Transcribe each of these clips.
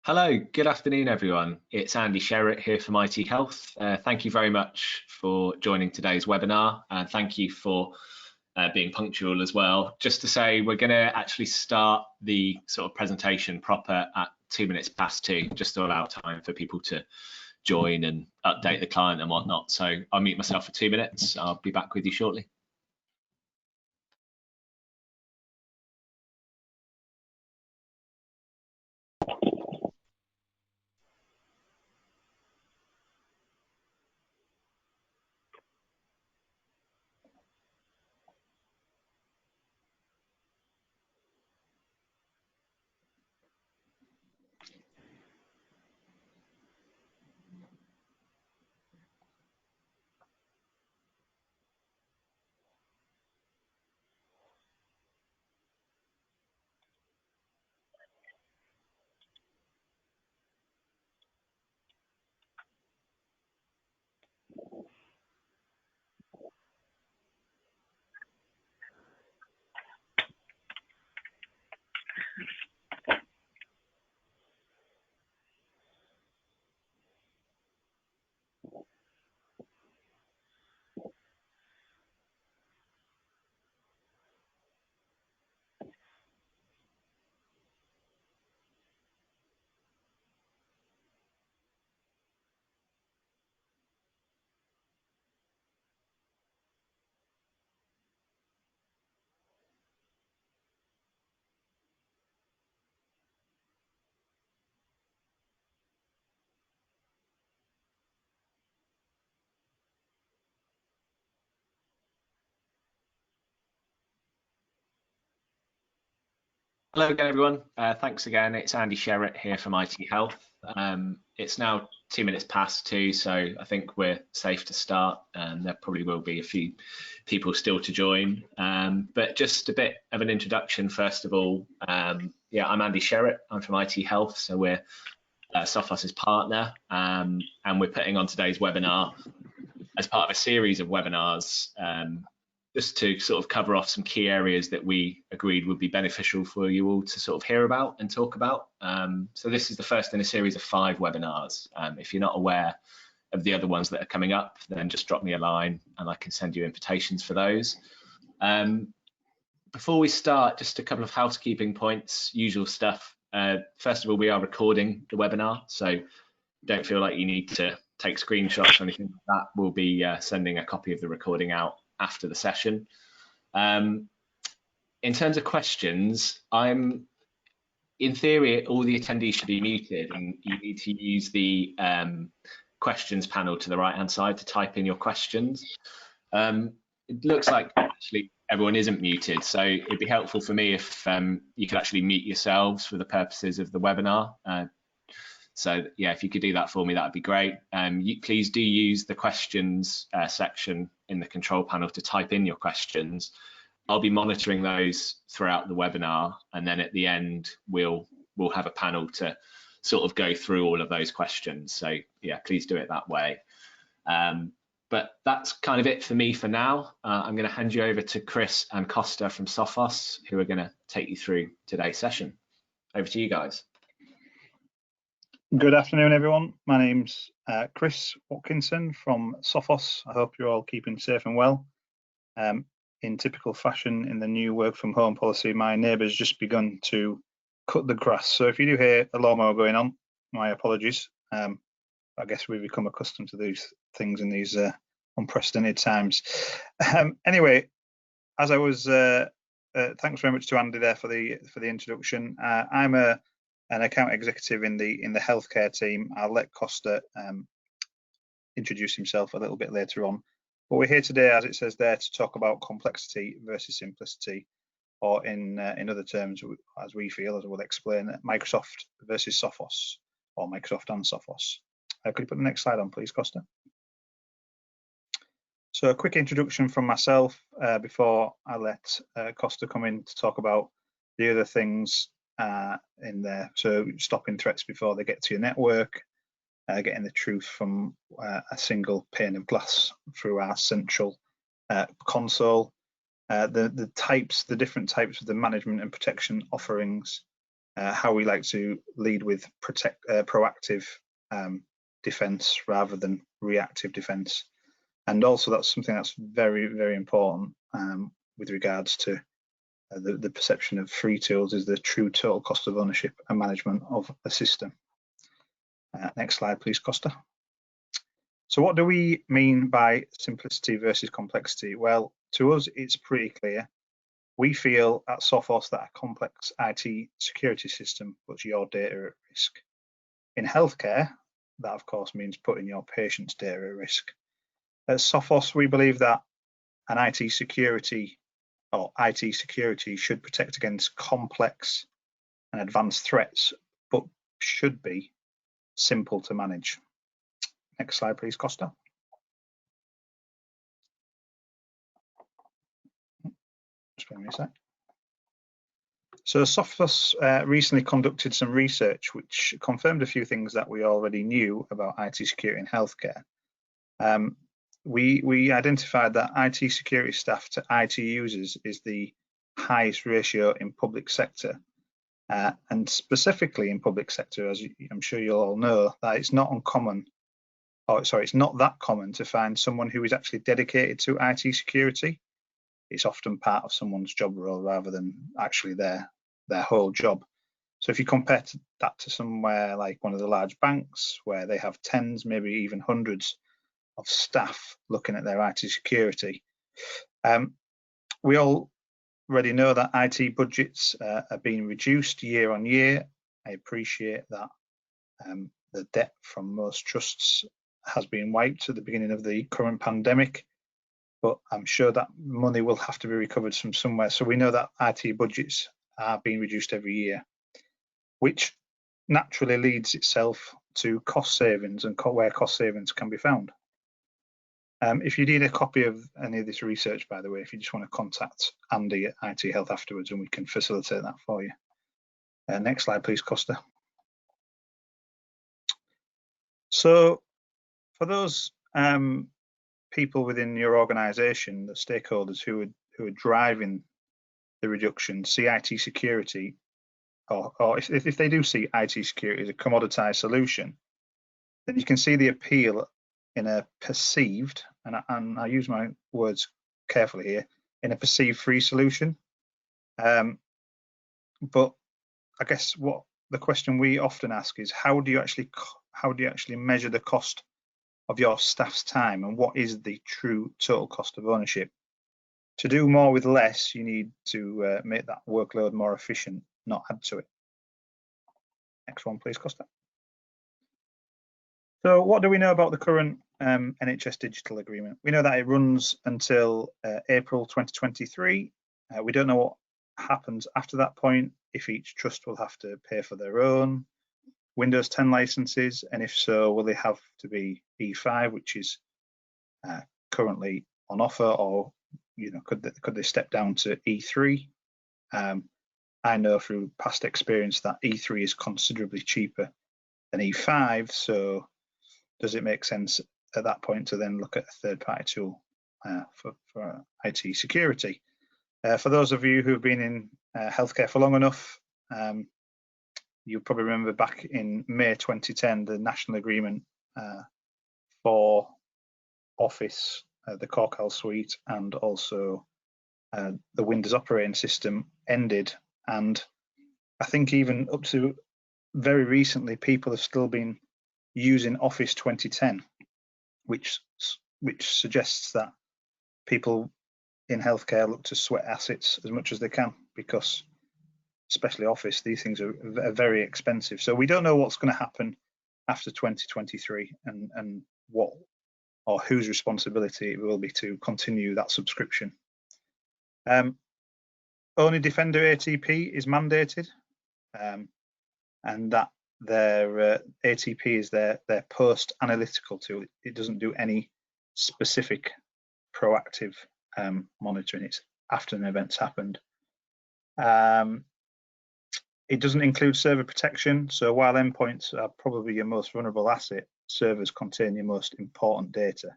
Hello, good afternoon, everyone. It's Andy Sherritt here from IT Health. Thank you very much for joining today's webinar, and thank you for being punctual as well. Just to say, we're going to actually start the sort of presentation proper at 2:02, just to allow time for people to join and update the client and whatnot. So I'll mute myself for 2 minutes. I'll be back with you shortly. Hello again, everyone. Thanks again. It's Andy Sherritt here from IT Health. It's now 2:02, so I think we're safe to start. There probably will be a few people still to join, but just a bit of an introduction first of all. Yeah, I'm Andy Sherritt. I'm from IT Health, so we're Sophos' partner, and we're putting on today's webinar as part of a series of webinars just to sort of cover off some key areas that we agreed would be beneficial for you all to sort of hear about and talk about. So this is the first in a series of 5 webinars. If you're not aware of the other ones that are coming up, then just drop me a line and I can send you invitations for those. Before we start, just a couple of housekeeping points, usual stuff. First of all, we are recording the webinar, so don't feel like you need to take screenshots or anything like that. We'll be sending a copy of the recording out after the session. In terms of questions, in theory, all the attendees should be muted, and you need to use the questions panel to the right-hand side to type in your questions. It looks like actually everyone isn't muted, so it'd be helpful for me if you could actually mute yourselves for the purposes of the webinar. So yeah, if you could do that for me, that'd be great. Please do use the questions section in the control panel to type in your questions. I'll be monitoring those throughout the webinar, and then at the end we'll have a panel to sort of go through all of those questions. So yeah, please do it that way. But that's kind of it for me for now. I'm going to hand you over to Chris and Costa from Sophos, who are going to take you through today's session. Over to you guys. Good afternoon, everyone. My name's Chris Watkinson from Sophos. I hope you're all keeping safe and well. In typical fashion, in the new work from home policy, my neighbour's just begun to cut the grass. So if you do hear a lawnmower going on, my apologies. I guess we've become accustomed to these things in these unprecedented times. Anyway, as I was, thanks very much to Andy there for the introduction. I'm an account executive in the healthcare team. I'll let Costa introduce himself a little bit later on. But we're here today, as it says there, to talk about complexity versus simplicity, or in other terms, as we feel, as we'll explain, Microsoft versus Sophos, or Microsoft and Sophos. Could you put the next slide on, please, Costa? So a quick introduction from myself before I let Costa come in to talk about the other things in there. So stopping threats before they get to your network, getting the truth from a single pane of glass through our central console, the different types of the management and protection offerings how we like to lead with proactive defence rather than reactive defence. And also that's something that's very, very important with regards to the perception of free tools is the true total cost of ownership and management of a system. Next slide, please, Costa. So what do we mean by simplicity versus complexity? Well, to us, it's pretty clear. We feel at Sophos that a complex IT security system puts your data at risk. In healthcare, that of course means putting your patient's data at risk. At Sophos, we believe that an IT security should protect against complex and advanced threats, but should be simple to manage. Next slide, please, Costa. Just wait a sec. So Sophos recently conducted some research which confirmed a few things that we already knew about IT security in healthcare. We identified that IT security staff to IT users is the highest ratio in public sector, and specifically in public sector, as I'm sure you'll all know, that it's not uncommon, it's not that common to find someone who is actually dedicated to IT security. It's often part of someone's job role rather than actually their whole job. So if you compare that to somewhere like one of the large banks where they have tens, maybe even hundreds of staff looking at their IT security, we all already know that IT budgets are being reduced year on year. I appreciate that the debt from most trusts has been wiped at the beginning of the current pandemic, but I'm sure that money will have to be recovered from somewhere. So we know that IT budgets are being reduced every year, which naturally leads itself to cost savings and where cost savings can be found. If you need a copy of any of this research, by the way, if you just want to contact Andy at IT Health afterwards and we can facilitate that for you. Next slide, please, Costa. So for those people within your organisation, the stakeholders who are driving the reduction, see IT security, or if they do see IT security as a commoditized solution, then you can see the appeal in a perceived, and I use my words carefully here, in a perceived free solution. But I guess what the question we often ask is, how do you actually measure the cost of your staff's time, and what is the true total cost of ownership? To do more with less, you need to make that workload more efficient, not add to it. Next one, please, Costa. So what do we know about the current NHS Digital Agreement? We know that it runs until April 2023. We don't know what happens after that point, if each trust will have to pay for their own Windows 10 licenses, and if so, will they have to be E5, which is currently on offer, or could they step down to E3? I know through past experience that E3 is considerably cheaper than E5, so does it make sense at that point to then look at a third-party tool for IT security? For those of you who have been in healthcare for long enough, you'll probably remember back in May 2010, the national agreement for Office, the Corcal suite, and also the Windows operating system ended. And I think even up to very recently, people have still been using Office 2010, which suggests that people in healthcare look to sweat assets as much as they can, because especially Office, these things are very expensive. So we don't know what's going to happen after 2023 and what or whose responsibility it will be to continue that subscription. Only Defender ATP is mandated, and that their ATP is their post-analytical tool. It doesn't do any specific proactive monitoring. It's after an event's happened. It doesn't include server protection. So while endpoints are probably your most vulnerable asset, servers contain your most important data.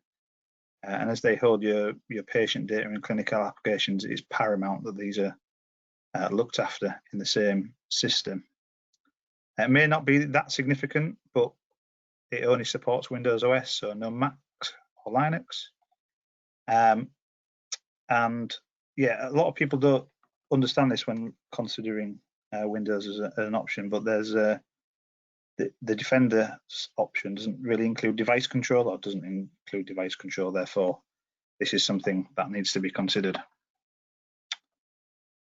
And as they hold your patient data in clinical applications, it is paramount that these are looked after in the same system. It may not be that significant, but it only supports Windows OS, so no Mac or Linux. And yeah, a lot of people don't understand this when considering Windows as an option, but there's the Defender option doesn't really include device control, or doesn't include device control. Therefore, this is something that needs to be considered.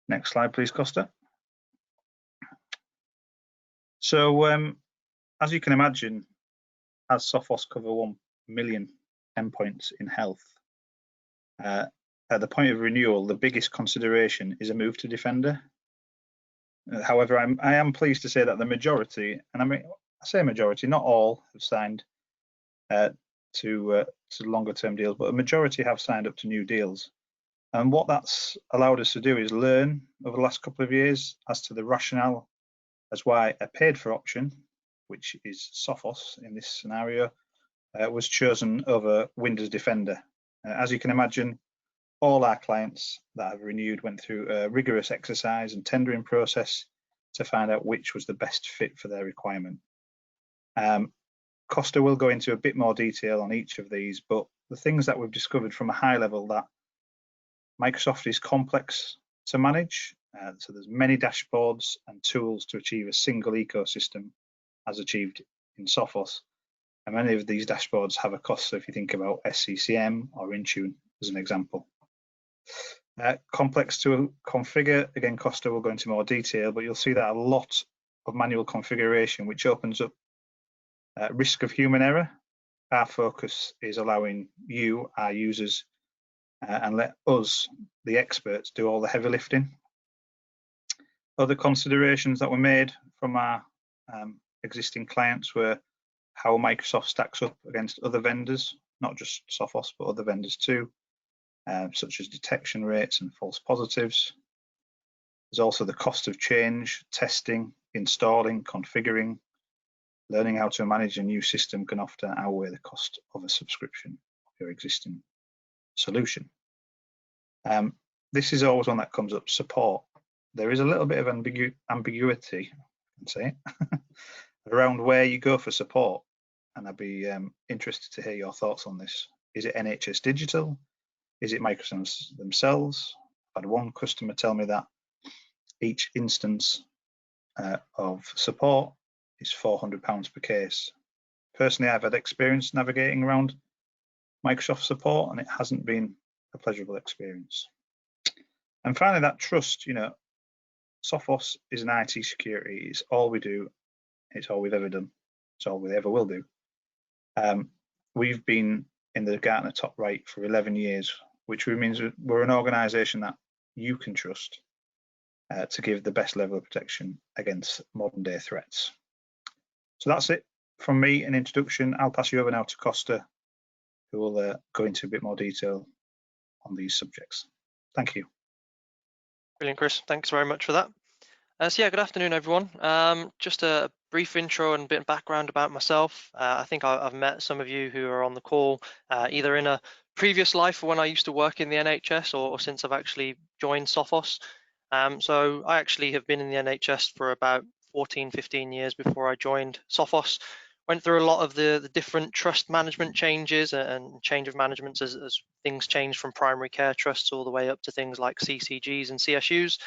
Next slide, please, Costa. So, as you can imagine, as Sophos cover 1 million endpoints in health, at the point of renewal, the biggest consideration is a move to Defender. However, I am pleased to say that the majority, and I say majority, not all have signed to longer term deals, but a majority have signed up to new deals. And what that's allowed us to do is learn over the last couple of years as to the rationale as why a paid for option, which is Sophos in this scenario, was chosen over Windows Defender. As you can imagine, all our clients that have renewed went through a rigorous exercise and tendering process to find out which was the best fit for their requirement. Costa will go into a bit more detail on each of these, but the things that we've discovered from a high level, that Microsoft is complex to manage, so there's many dashboards and tools to achieve a single ecosystem as achieved in Sophos, and many of these dashboards have a cost. So if you think about SCCM or Intune as an example. Complex to configure, again, Costa will go into more detail, but you'll see that a lot of manual configuration, which opens up risk of human error. Our focus is allowing you, our users, and let us, the experts, do all the heavy lifting. Other considerations that were made from our existing clients were how Microsoft stacks up against other vendors, not just Sophos, but other vendors too, such as detection rates and false positives. There's also the cost of change, testing, installing, configuring. Learning how to manage a new system can often outweigh the cost of a subscription of your existing solution. This is always one that comes up, support. There is a little bit of ambiguity, I can say, around where you go for support. And I'd be interested to hear your thoughts on this. Is it NHS Digital? Is it Microsoft themselves? I've had one customer tell me that each instance of support is £400 per case. Personally, I've had experience navigating around Microsoft support, and it hasn't been a pleasurable experience. And finally, that trust, Sophos is an IT security. It's all we do. It's all we've ever done. It's all we ever will do. We've been in the Gartner top right for 11 years, which means we're an organization that you can trust to give the best level of protection against modern day threats. So that's it from me, an introduction. I'll pass you over now to Costa, who will go into a bit more detail on these subjects. Thank you. Brilliant, Chris. Thanks very much for that. So yeah, good afternoon, everyone. Just a brief intro and a bit of background about myself. I think I've met some of you who are on the call either in a previous life when I used to work in the NHS or since I've actually joined Sophos. So I actually have been in the NHS for about 14, 15 years before I joined Sophos. Went through a lot of the different trust management changes and change of management as things changed from primary care trusts all the way up to things like CCGs and CSUs.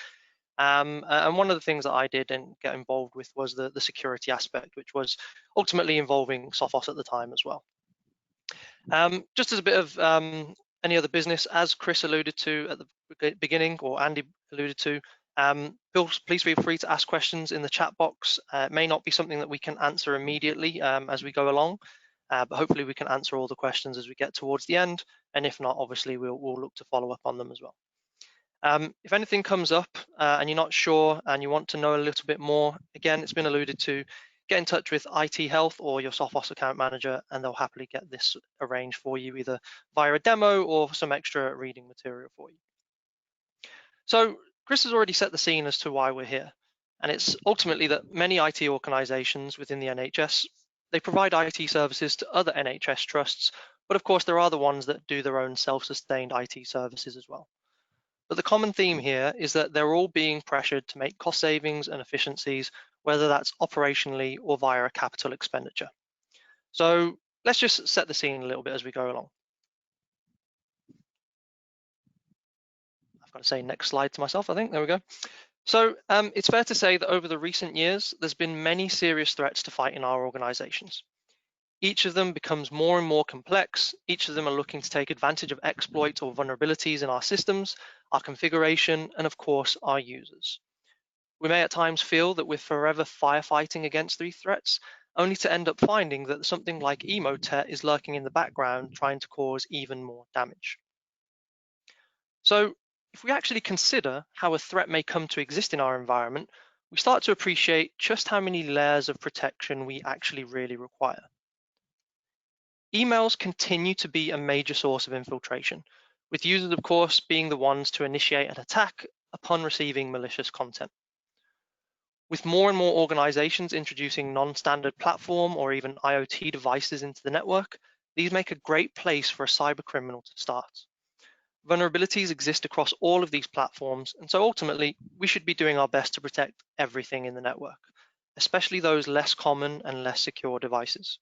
And one of the things that I did and get involved with was the security aspect, which was ultimately involving Sophos at the time as well. Just as a bit of any other business, as Chris alluded to at the beginning, or Andy alluded to, please feel free to ask questions in the chat box. It may not be something that we can answer immediately as we go along, but hopefully we can answer all the questions as we get towards the end. And if not, obviously we'll look to follow up on them as well. If anything comes up and you're not sure and you want to know a little bit more, again, it's been alluded to, get in touch with IT Health or your Sophos account manager, and they'll happily get this arranged for you either via a demo or some extra reading material for you. So Chris has already set the scene as to why we're here. And it's ultimately that many IT organizations within the NHS, they provide IT services to other NHS trusts, but of course there are the ones that do their own self-sustained IT services as well. But the common theme here is that they're all being pressured to make cost savings and efficiencies whether that's operationally or via a capital expenditure. So let's just set the scene a little bit as we go along. I've got to say next slide to myself, I think. There we go. So it's fair to say that over the recent years, there's been many serious threats to fight in our organizations. Each of them becomes more and more complex. Each of them are looking to take advantage of exploits or vulnerabilities in our systems, our configuration, and of course, our users. We may at times feel that we're forever firefighting against these threats, only to end up finding that something like Emotet is lurking in the background, trying to cause even more damage. So if we actually consider how a threat may come to exist in our environment, we start to appreciate just how many layers of protection we actually really require. Emails continue to be a major source of infiltration, with users, of course, being the ones to initiate an attack upon receiving malicious content. With more and more organizations introducing non-standard platform or even IoT devices into the network, these make a great place for a cyber criminal to start. Vulnerabilities exist across all of these platforms, and so ultimately, we should be doing our best to protect everything in the network, especially those less common and less secure devices.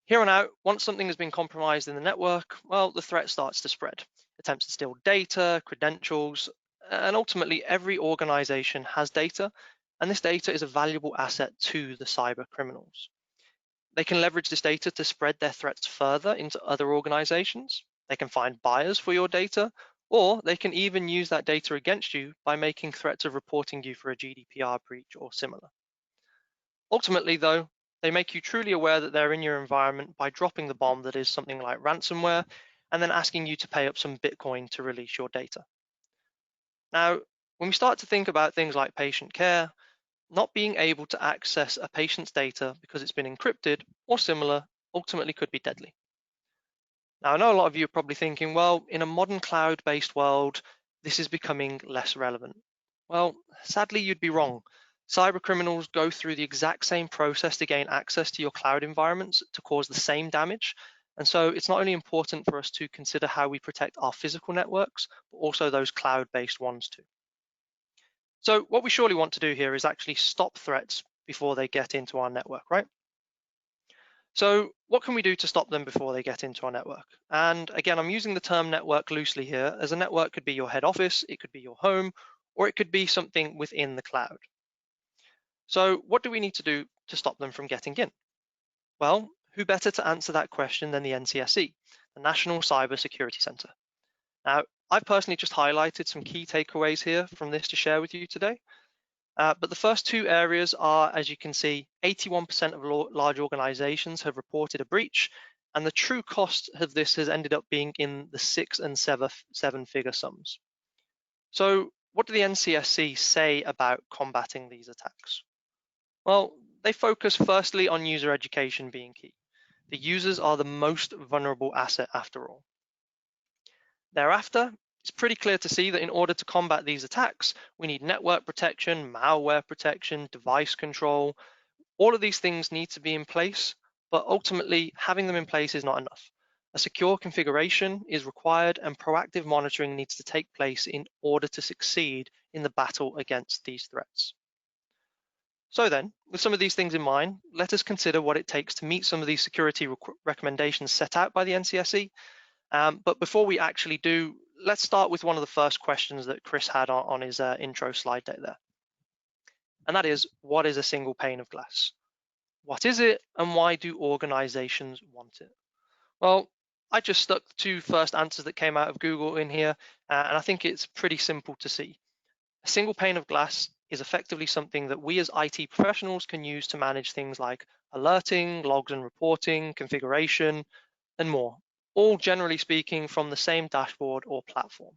Here on out, once something has been compromised in the network, well, the threat starts to spread. Attempts to steal data, credentials, and ultimately every organization has data, and this data is a valuable asset to the cyber criminals. They can leverage this data to spread their threats further into other organizations. They can find buyers for your data, or they can even use that data against you by making threats of reporting you for a GDPR breach or similar. Ultimately, though, they make you truly aware that they're in your environment by dropping the bomb that is something like ransomware, and then asking you to pay up some Bitcoin to release your data. Now, when we start to think about things like patient care, not being able to access a patient's data because it's been encrypted or similar ultimately could be deadly. Now, I know a lot of you are probably thinking, well, in a modern cloud-based world, this is becoming less relevant. Well, sadly, you'd be wrong. Cyber criminals go through the exact same process to gain access to your cloud environments to cause the same damage. And so it's not only important for us to consider how we protect our physical networks, but also those cloud-based ones too. So what we surely want to do here is actually stop threats before they get into our network, right? So what can we do to stop them before they get into our network? And again, I'm using the term network loosely here, as a network could be your head office, it could be your home, or it could be something within the cloud. So what do we need to do to stop them from getting in? Well, who better to answer that question than the NCSC, the National Cybersecurity Centre. Now, I've personally just highlighted some key takeaways here from this to share with you today. But the first two areas are, as you can see, 81% of large organizations have reported a breach, and the true cost of this has ended up being in the 6- and 7-figure sums. So what do the NCSC say about combating these attacks? Well, they focus firstly on user education being key. The users are the most vulnerable asset after all. Thereafter, it's pretty clear to see that in order to combat these attacks, we need network protection, malware protection, device control. All of these things need to be in place, but ultimately having them in place is not enough. A secure configuration is required, and proactive monitoring needs to take place in order to succeed in the battle against these threats. So then, with some of these things in mind, let us consider what it takes to meet some of these security recommendations set out by the NCSC. But before we actually do, let's start with one of the first questions that Chris had on his intro slide deck there. And that is, what is a single pane of glass? What is it, and why do organizations want it? Well, I just stuck the two first answers that came out of Google in here, and I think it's pretty simple to see. A single pane of glass is effectively something that we as IT professionals can use to manage things like alerting, logs and reporting, configuration, and more, all generally speaking from the same dashboard or platform.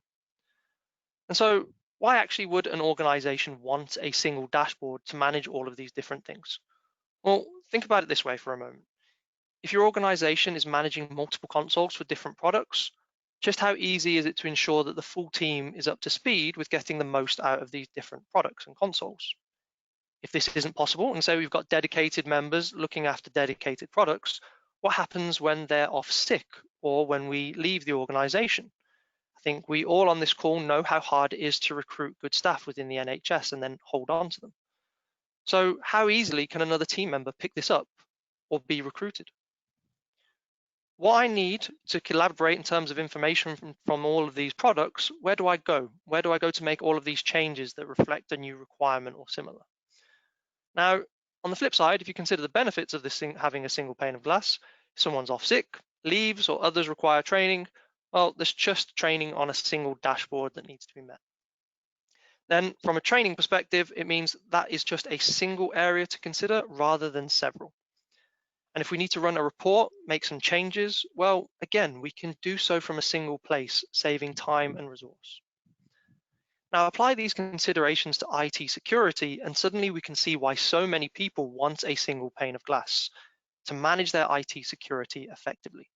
And so why actually would an organization want a single dashboard to manage all of these different things? Well, think about it this way for a moment. If your organization is managing multiple consoles for different products, just how easy is it to ensure that the full team is up to speed with getting the most out of these different products and consoles? If this isn't possible, and so we've got dedicated members looking after dedicated products, what happens when they're off sick or when we leave the organization? I think we all on this call know how hard it is to recruit good staff within the NHS and then hold on to them. So how easily can another team member pick this up or be recruited? What I need to collaborate in terms of information from all of these products, where do I go? Where do I go to make all of these changes that reflect a new requirement or similar? Now, on the flip side, if you consider the benefits of this thing, having a single pane of glass, if someone's off sick, leaves, or others require training, well, there's just training on a single dashboard that needs to be met. Then from a training perspective, it means that is just a single area to consider rather than several. And if we need to run a report, make some changes, well, again, we can do so from a single place, saving time and resource. Now apply these considerations to IT security, and suddenly we can see why so many people want a single pane of glass to manage their IT security effectively,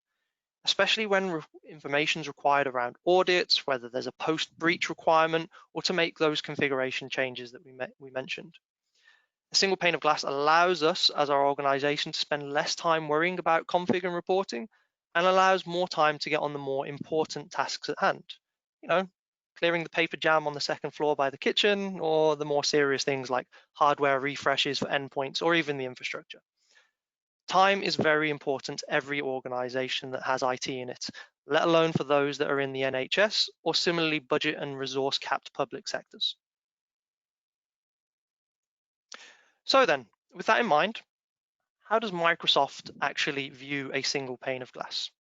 especially when information is required around audits, whether there's a post-breach requirement, or to make those configuration changes that we mentioned. A single pane of glass allows us as our organization to spend less time worrying about config and reporting, and allows more time to get on the more important tasks at hand. You know, clearing the paper jam on the second floor by the kitchen, or the more serious things like hardware refreshes for endpoints, or even the infrastructure. Time is very important to every organization that has IT in it, let alone for those that are in the NHS or similarly budget and resource capped public sectors. So then, with that in mind, how does Microsoft actually view a single pane of glass?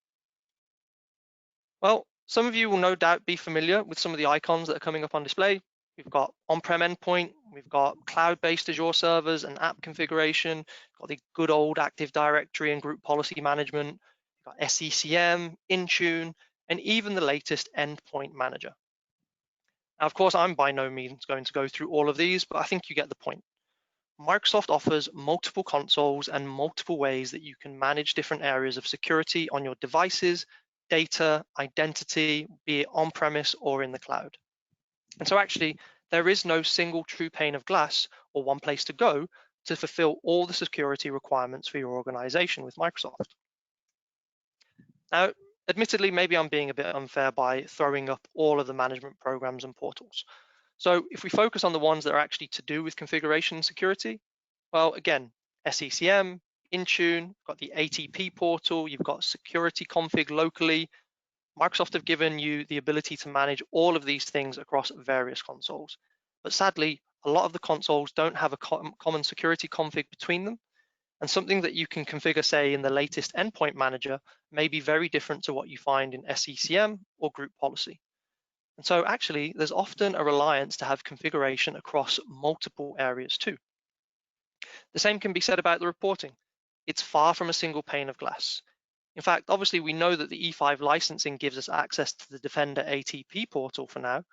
Well, some of you will no doubt be familiar with some of the icons that are coming up on display. We've got on-prem endpoint, we've got cloud-based Azure servers and app configuration, got the good old Active Directory and group policy management, we've got SCCM, Intune, and even the latest Endpoint Manager. Now, of course, I'm by no means going to go through all of these, but I think you get the point. Microsoft offers multiple consoles and multiple ways that you can manage different areas of security on your devices, data, identity, be it on-premise or in the cloud. And so actually, there is no single true pane of glass or one place to go to fulfill all the security requirements for your organization with Microsoft. Now, admittedly, maybe I'm being a bit unfair by throwing up all of the management programs and portals. So if we focus on the ones that are actually to do with configuration and security, well, again, SCCM, Intune, got the ATP portal, you've got security config locally. Microsoft have given you the ability to manage all of these things across various consoles. But sadly, a lot of the consoles don't have a common security config between them. And something that you can configure, say, in the latest Endpoint Manager may be very different to what you find in SCCM or group policy. And so actually, there's often a reliance to have configuration across multiple areas too. The same can be said about the reporting. It's far from a single pane of glass. In fact, obviously, we know that the E5 licensing gives us access to the Defender ATP portal for now.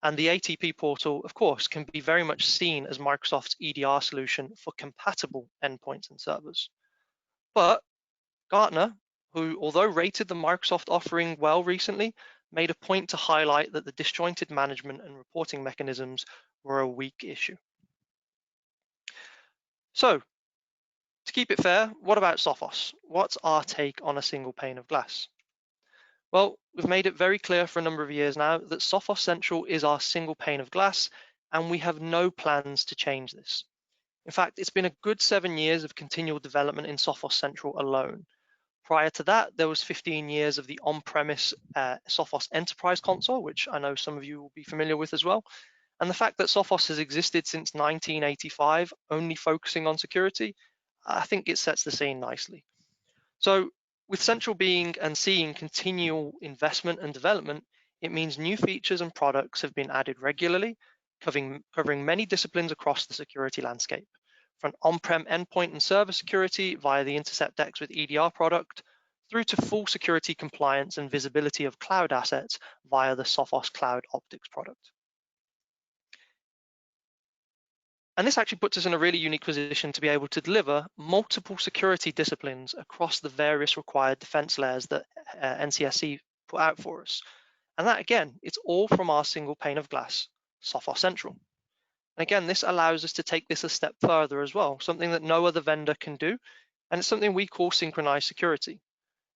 And the ATP portal, of course, can be very much seen as Microsoft's EDR solution for compatible endpoints and servers. But Gartner, who, although rated the Microsoft offering well recently, made a point to highlight that the disjointed management and reporting mechanisms were a weak issue. So, to keep it fair, what about Sophos? What's our take on a single pane of glass? Well, we've made it very clear for a number of years now that Sophos Central is our single pane of glass, and we have no plans to change this. In fact, it's been a good 7 years of continual development in Sophos Central alone. Prior to that, there was 15 years of the on-premise Sophos Enterprise console, which I know some of you will be familiar with as well. And the fact that Sophos has existed since 1985, only focusing on security, I think it sets the scene nicely. So with Central being and seeing continual investment and development, it means new features and products have been added regularly, covering many disciplines across the security landscape, from on-prem endpoint and server security via the Intercept X with EDR product, through to full security compliance and visibility of cloud assets via the Sophos Cloud Optics product. And this actually puts us in a really unique position to be able to deliver multiple security disciplines across the various required defense layers that NCSC put out for us. And that, again, it's all from our single pane of glass, Sophos Central. And again, this allows us to take this a step further as well, something that no other vendor can do, and it's something we call synchronized security,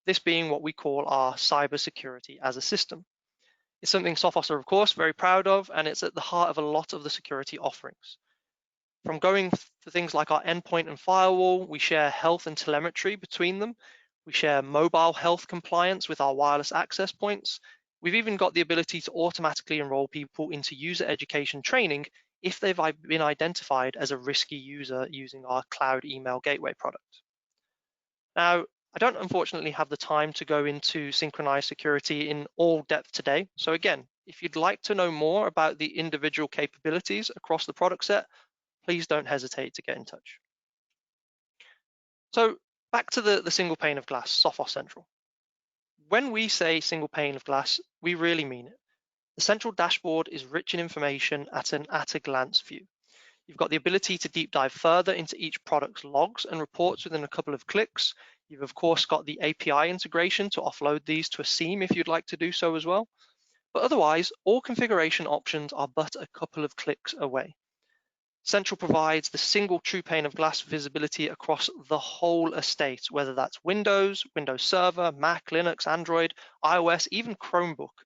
this being what we call our cybersecurity as a system. It's something Sophos are, of course, very proud of, and it's at the heart of a lot of the security offerings. From going for things like our endpoint and firewall, we share health and telemetry between them. We share mobile health compliance with our wireless access points. We've even got the ability to automatically enroll people into user education training if they've been identified as a risky user using our cloud email gateway product. Now, I don't unfortunately have the time to go into synchronized security in all depth today. So again, if you'd like to know more about the individual capabilities across the product set, please don't hesitate to get in touch. So back to the single pane of glass, Sophos Central. When we say single pane of glass, we really mean it. The central dashboard is rich in information at a glance view. You've got the ability to deep dive further into each product's logs and reports within a couple of clicks. You've of course got the API integration to offload these to a SIEM if you'd like to do so as well. But otherwise, all configuration options are but a couple of clicks away. Central provides the single true pane of glass visibility across the whole estate, whether that's Windows, Windows Server, Mac, Linux, Android, iOS, even Chromebook.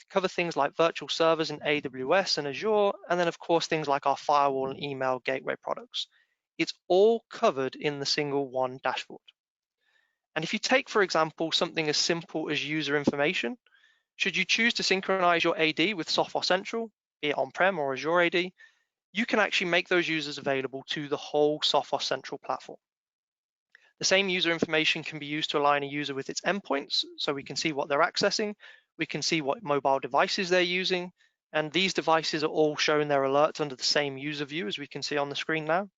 Cover things like virtual servers in AWS and Azure, and then of course things like our firewall and email gateway products. It's all covered in the single one dashboard. And if you take, for example, something as simple as user information, should you choose to synchronize your AD with Sophos Central, be it on-prem or Azure AD, you can actually make those users available to the whole Sophos Central platform. The same user information can be used to align a user with its endpoints, so we can see what they're accessing, we can see what mobile devices they're using, and these devices are all showing their alerts under the same user view as we can see on the screen now.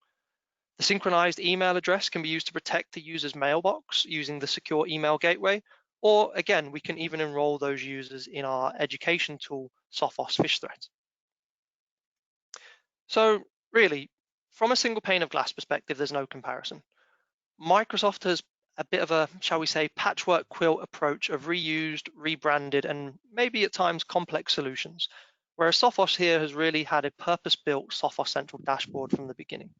The synchronized email address can be used to protect the user's mailbox using the secure email gateway, or again, we can even enroll those users in our education tool, Sophos Phish Threat. So really, from a single pane of glass perspective, there's no comparison. Microsoft has a bit of a, shall we say, patchwork quilt approach of reused, rebranded, and maybe at times complex solutions, whereas Sophos here has really had a purpose-built Sophos Central dashboard from the beginning.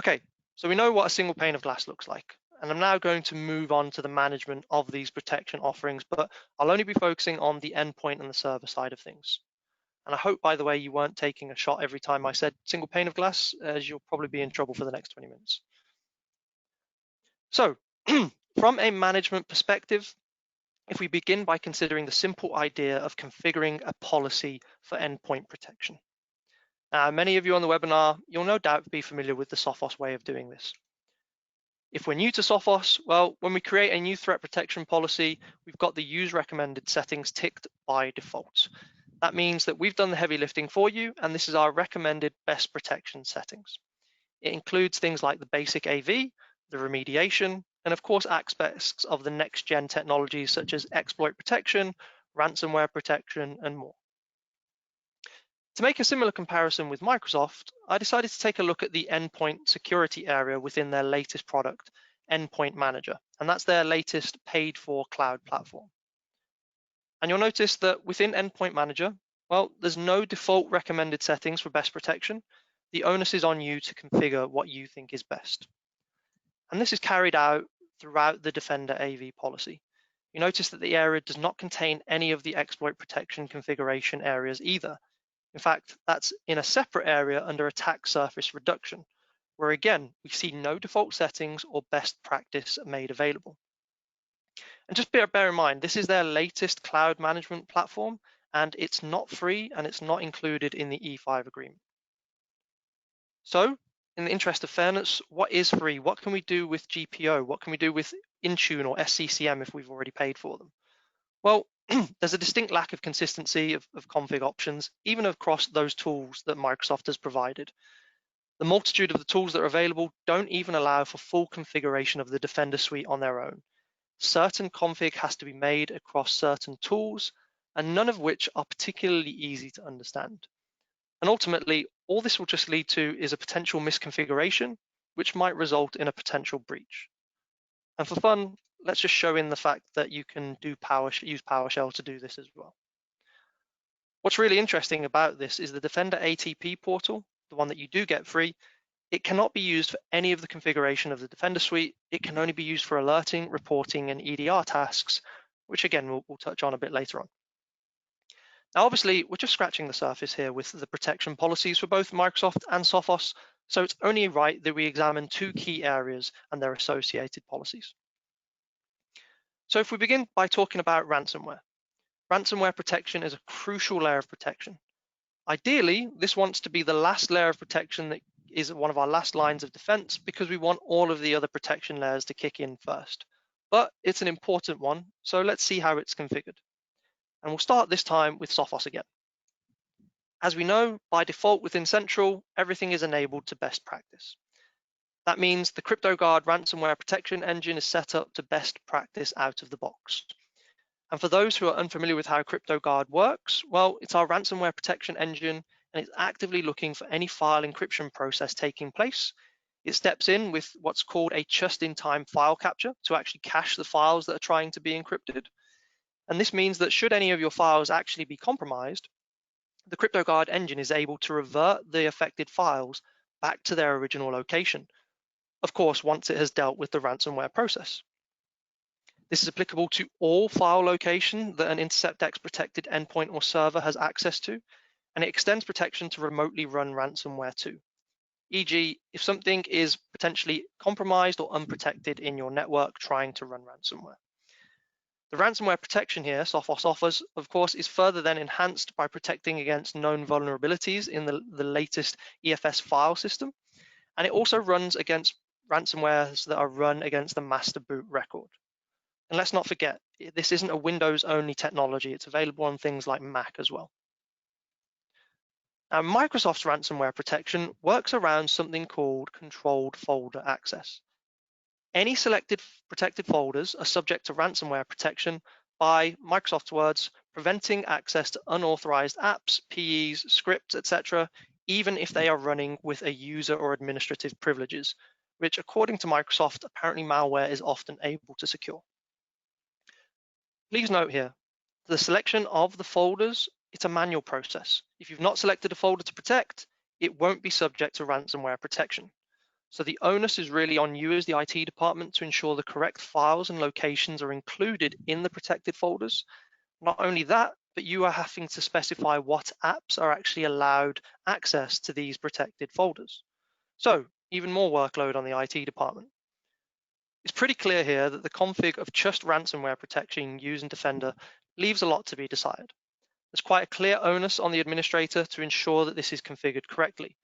Okay, so we know what a single pane of glass looks like, and I'm now going to move on to the management of these protection offerings, but I'll only be focusing on the endpoint and the server side of things. And I hope, by the way, you weren't taking a shot every time I said single pane of glass, as you'll probably be in trouble for the next 20 minutes. So from a management perspective, if we begin by considering the simple idea of configuring a policy for endpoint protection. Many of you on the webinar, you'll no doubt be familiar with the Sophos way of doing this. If we're new to Sophos, well, when we create a new threat protection policy, we've got the use recommended settings ticked by default. That means that we've done the heavy lifting for you, and this is our recommended best protection settings. It includes things like the basic AV, the remediation, and of course aspects of the next gen technologies such as exploit protection, ransomware protection, and more. To make a similar comparison with Microsoft, I decided to take a look at the endpoint security area within their latest product, Endpoint Manager, and that's their latest paid for cloud platform. And you'll notice that within Endpoint Manager, well, there's no default recommended settings for best protection. The onus is on you to configure what you think is best. And this is carried out throughout the Defender AV policy. You notice that the area does not contain any of the exploit protection configuration areas either. In fact, that's in a separate area under attack surface reduction, where again, we see no default settings or best practice made available. And just bear in mind, this is their latest cloud management platform, and it's not free and it's not included in the E5 agreement. So, in the interest of fairness, what is free? What can we do with GPO? What can we do with Intune or SCCM if we've already paid for them? Well, there's a distinct lack of consistency of config options, even across those tools that Microsoft has provided. The multitude of the tools that are available don't even allow for full configuration of the Defender suite on their own. Certain config has to be made across certain tools, and none of which are particularly easy to understand. And ultimately, all this will just lead to is a potential misconfiguration, which might result in a potential breach. And for fun, let's just show in the fact that you can use PowerShell to do this as well. What's really interesting about this is the Defender ATP portal, the one that you do get free. It cannot be used for any of the configuration of the Defender suite. It can only be used for alerting, reporting, and EDR tasks, which again, we'll touch on a bit later on. Now, obviously, we're just scratching the surface here with the protection policies for both Microsoft and Sophos, so it's only right that we examine two key areas and their associated policies. So if we begin by talking about ransomware, ransomware protection is a crucial layer of protection. Ideally, this wants to be the last layer of protection that is one of our last lines of defense because we want all of the other protection layers to kick in first. But it's an important one, so let's see how it's configured. And we'll start this time with Sophos again. As we know, by default within Central, everything is enabled to best practice. That means the CryptoGuard ransomware protection engine is set up to best practice out of the box. And for those who are unfamiliar with how CryptoGuard works, well, it's our ransomware protection engine, and it's actively looking for any file encryption process taking place. It steps in with what's called a just-in-time file capture to actually cache the files that are trying to be encrypted. And this means that should any of your files actually be compromised, the CryptoGuard engine is able to revert the affected files back to their original location. Of course, once it has dealt with the ransomware process. This is applicable to all file location that an InterceptX protected endpoint or server has access to, and it extends protection to remotely run ransomware too. E.g., if something is potentially compromised or unprotected in your network trying to run ransomware. The ransomware protection here Sophos offers, of course, is further then enhanced by protecting against known vulnerabilities in the latest EFS file system, and it also runs against ransomwares that are run against the master boot record. And let's not forget, this isn't a Windows-only technology. It's available on things like Mac as well. Now, Microsoft's ransomware protection works around something called controlled folder access. Any selected protected folders are subject to ransomware protection by Microsoft's words, preventing access to unauthorized apps, PEs, scripts, etc., even if they are running with a user or administrative privileges, which according to Microsoft, apparently malware is often able to secure. Please note here, the selection of the folders, it's a manual process. If you've not selected a folder to protect, it won't be subject to ransomware protection. So the onus is really on you as the IT department to ensure the correct files and locations are included in the protected folders. Not only that, but you are having to specify what apps are actually allowed access to these protected folders. So even more workload on the IT department. It's pretty clear here that the config of just ransomware protection using Defender leaves a lot to be desired. There's quite a clear onus on the administrator to ensure that this is configured correctly.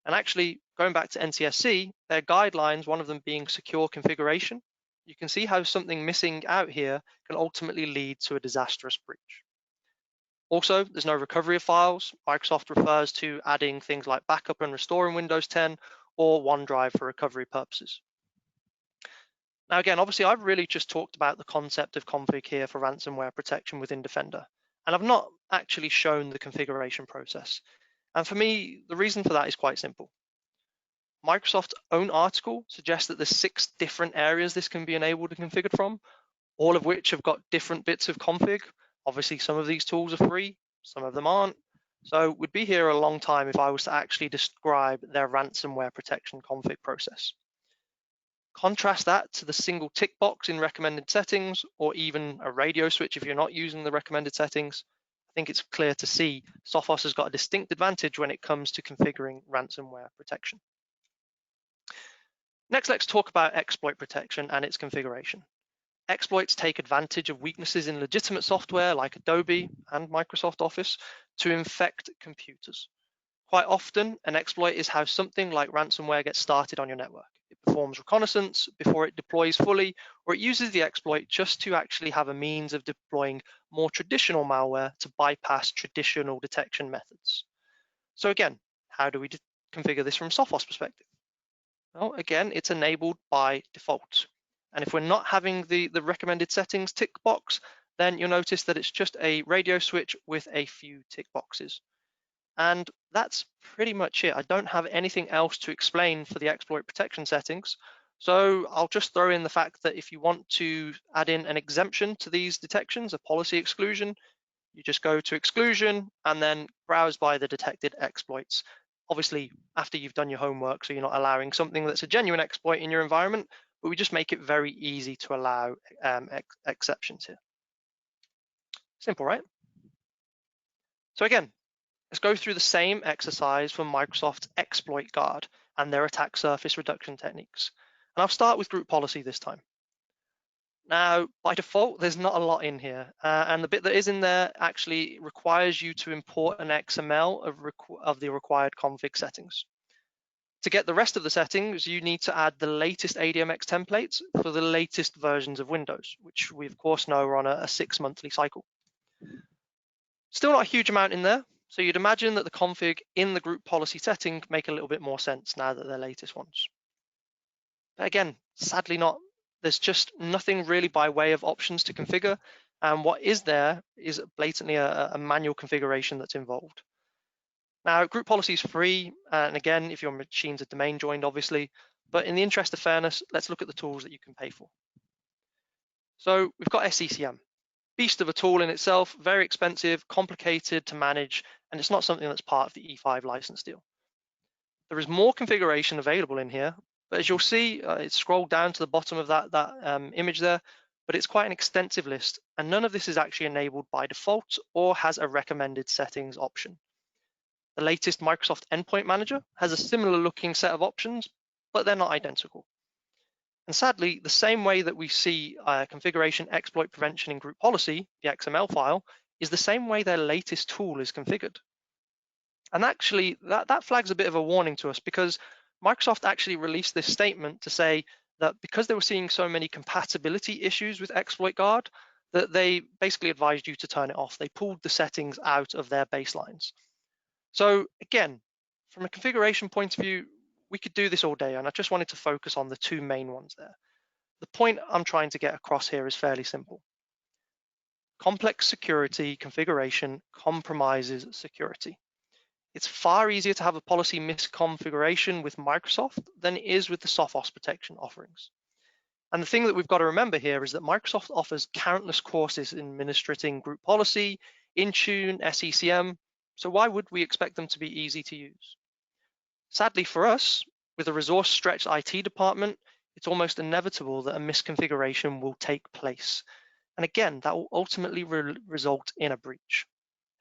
And actually, going back to NCSC, their guidelines, one of them being secure configuration, you can see how something missing out here can ultimately lead to a disastrous breach. Also, there's no recovery of files. Microsoft refers to adding things like backup and restore in Windows 10 or OneDrive for recovery purposes. Now again, obviously I've really just talked about the concept of config here for ransomware protection within Defender, and I've not actually shown the configuration process. And for me, the reason for that is quite simple. Microsoft's own article suggests that there's 6 different areas this can be enabled and configured from, all of which have got different bits of config. Obviously, some of these tools are free, some of them aren't. So we'd be here a long time if I was to actually describe their ransomware protection config process. Contrast that to the single tick box in recommended settings, or even a radio switch if you're not using the recommended settings. I think it's clear to see Sophos has got a distinct advantage when it comes to configuring ransomware protection. Next, let's talk about exploit protection and its configuration. Exploits take advantage of weaknesses in legitimate software like Adobe and Microsoft Office to infect computers. Quite often, an exploit is how something like ransomware gets started on your network. It performs reconnaissance before it deploys fully, or it uses the exploit just to actually have a means of deploying more traditional malware to bypass traditional detection methods. So again, how do we configure this from Sophos perspective? Well, again, it's enabled by default. And if we're not having the recommended settings tick box, then you'll notice that it's just a radio switch with a few tick boxes. And that's pretty much it. I don't have anything else to explain for the exploit protection settings. So I'll just throw in the fact that if you want to add in an exemption to these detections, a policy exclusion, you just go to exclusion and then browse by the detected exploits. Obviously, after you've done your homework, so you're not allowing something that's a genuine exploit in your environment, but we just make it very easy to allow exceptions here. Simple, right? So again, let's go through the same exercise for Microsoft's exploit guard and their attack surface reduction techniques. And I'll start with group policy this time. Now, by default, there's not a lot in here, and the bit that is in there actually requires you to import an XML of the required config settings. To get the rest of the settings, you need to add the latest ADMX templates for the latest versions of Windows, which we of course know are on a 6-monthly cycle. Still not a huge amount in there, so you'd imagine that the config in the group policy setting make a little bit more sense now that they're latest ones. But again, sadly not. There's just nothing really by way of options to configure, and what is there is blatantly a manual configuration that's involved. Now, group policy is free, and again, if your machines are domain joined, obviously, but in the interest of fairness, let's look at the tools that you can pay for. So we've got SCCM. Beast of a tool in itself, very expensive, complicated to manage, and it's not something that's part of the E5 license deal. There is more configuration available in here, but as you'll see, it's scrolled down to the bottom of that image there, but it's quite an extensive list, and none of this is actually enabled by default or has a recommended settings option. The latest Microsoft Endpoint Manager has a similar looking set of options, but they're not identical. And sadly, the same way that we see configuration exploit prevention in group policy, the XML file, is the same way their latest tool is configured. And actually, that flags a bit of a warning to us, because Microsoft actually released this statement to say that because they were seeing so many compatibility issues with Exploit Guard, that they basically advised you to turn it off. They pulled the settings out of their baselines. So again, from a configuration point of view, we could do this all day, and I just wanted to focus on the two main ones there. The point I'm trying to get across here is fairly simple. Complex security configuration compromises security. It's far easier to have a policy misconfiguration with Microsoft than it is with the Sophos protection offerings. And the thing that we've got to remember here is that Microsoft offers countless courses in administrating group policy, Intune, SCCM, so why would we expect them to be easy to use? Sadly for us, with a resource-stretched IT department, it's almost inevitable that a misconfiguration will take place. And again, that will ultimately result in a breach.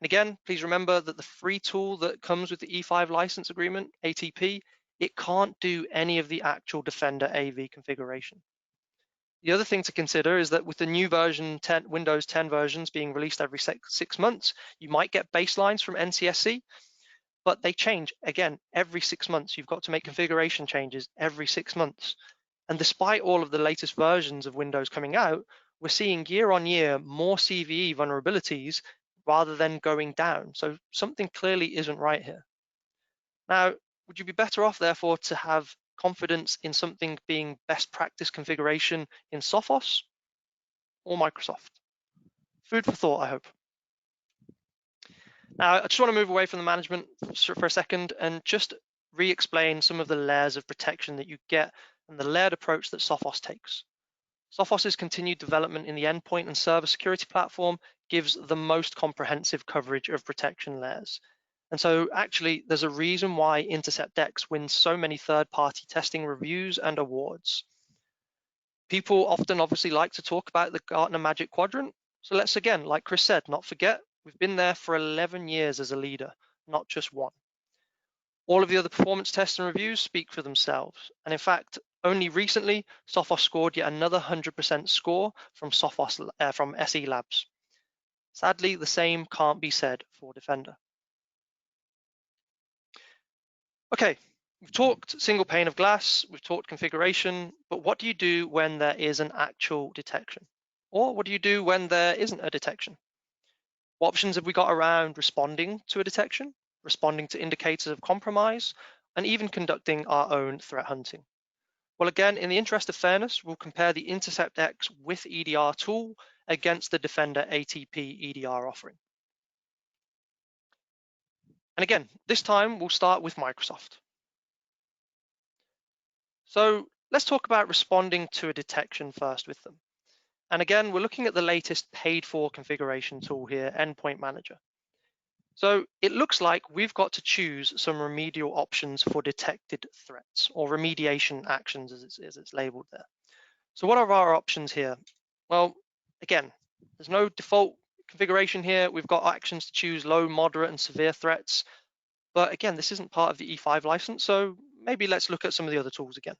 And again, please remember that the free tool that comes with the E5 license agreement, ATP, it can't do any of the actual Defender AV configuration. The other thing to consider is that with the new version 10, Windows 10 versions being released every 6 months, you might get baselines from NCSC, but they change again every 6 months. You've got to make configuration changes every 6 months. And despite all of the latest versions of Windows coming out, we're seeing year on year more CVE vulnerabilities rather than going down. So something clearly isn't right here. Now, would you be better off, therefore, to have confidence in something being best practice configuration in Sophos or Microsoft? Food for thought, I hope. Now, I just want to move away from the management for a second and just re-explain some of the layers of protection that you get and the layered approach that Sophos takes. Sophos's continued development in the endpoint and server security platform gives the most comprehensive coverage of protection layers. And so actually, there's a reason why InterceptX wins so many third-party testing reviews and awards. People often obviously like to talk about the Gartner Magic Quadrant. So let's again, like Chris said, not forget, we've been there for 11 years as a leader, not just one. All of the other performance tests and reviews speak for themselves. And in fact, only recently, Sophos scored yet another 100% score from from SE Labs. Sadly, the same can't be said for Defender. Okay, we've talked single pane of glass, we've talked configuration, but what do you do when there is an actual detection? Or what do you do when there isn't a detection? What options have we got around responding to a detection, responding to indicators of compromise, and even conducting our own threat hunting? Well, again, in the interest of fairness, we'll compare the InterceptX with EDR tool against the Defender ATP EDR offering. And again, this time we'll start with Microsoft. So let's talk about responding to a detection first with them. And again, we're looking at the latest paid for configuration tool here, Endpoint Manager. So it looks like we've got to choose some remedial options for detected threats, or remediation actions as it's labeled there. So what are our options here? Well, again, there's no default configuration here, we've got actions to choose low, moderate, and severe threats. But again, this isn't part of the E5 license, so maybe let's look at some of the other tools again.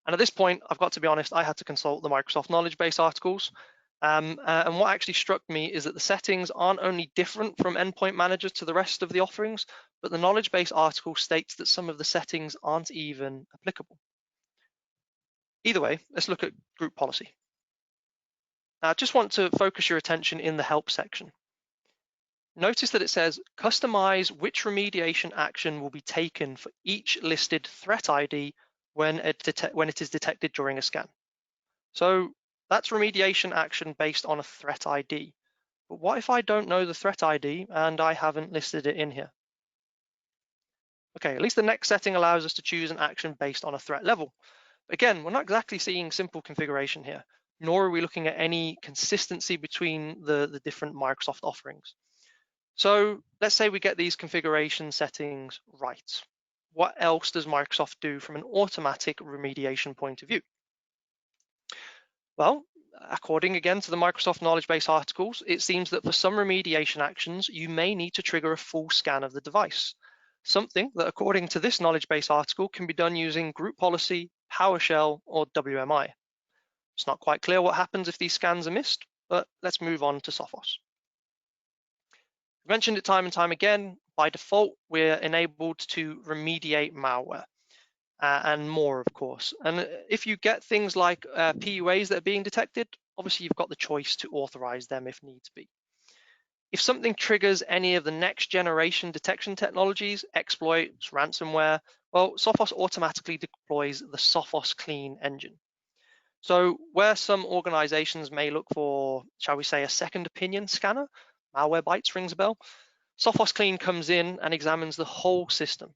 And at this point, I've got to be honest, I had to consult the Microsoft knowledge base articles. And what actually struck me is that the settings aren't only different from Endpoint Manager to the rest of the offerings, but the knowledge base article states that some of the settings aren't even applicable. Either way, let's look at group policy. Now, I just want to focus your attention in the help section. Notice that it says, customize which remediation action will be taken for each listed threat ID when it is detected during a scan. So that's remediation action based on a threat ID. But what if I don't know the threat ID and I haven't listed it in here? Okay, at least the next setting allows us to choose an action based on a threat level. Again, we're not exactly seeing simple configuration here, nor are we looking at any consistency between the different Microsoft offerings. So let's say we get these configuration settings right. What else does Microsoft do from an automatic remediation point of view? Well, according again to the Microsoft knowledge base articles, it seems that for some remediation actions, you may need to trigger a full scan of the device. Something that, according to this knowledge base article, can be done using group policy, PowerShell, or WMI. It's not quite clear what happens if these scans are missed, but let's move on to Sophos. I've mentioned it time and time again, by default, we're enabled to remediate malware and more, of course. And if you get things like PUAs that are being detected, obviously you've got the choice to authorize them if needs be. If something triggers any of the next generation detection technologies, exploits, ransomware, well, Sophos automatically deploys the Sophos Clean engine. So where some organizations may look for, shall we say, a second opinion scanner, Malwarebytes rings a bell, Sophos Clean comes in and examines the whole system.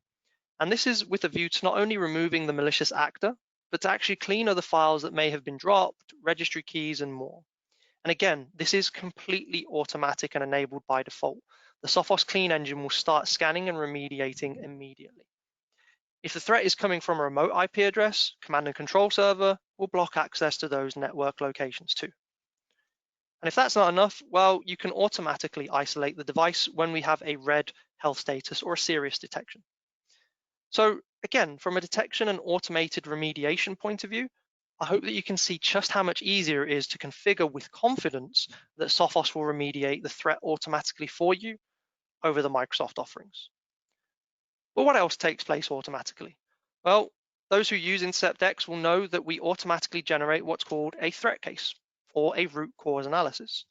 And this is with a view to not only removing the malicious actor, but to actually clean other files that may have been dropped, registry keys, and more. And again, this is completely automatic and enabled by default. The Sophos Clean engine will start scanning and remediating immediately. If the threat is coming from a remote IP address, command and control server will block access to those network locations too. And if that's not enough, well, you can automatically isolate the device when we have a red health status or a serious detection. So again, from a detection and automated remediation point of view, I hope that you can see just how much easier it is to configure with confidence that Sophos will remediate the threat automatically for you over the Microsoft offerings. But what else takes place automatically? Well, those who use InceptX will know that we automatically generate what's called a threat case or a root cause analysis.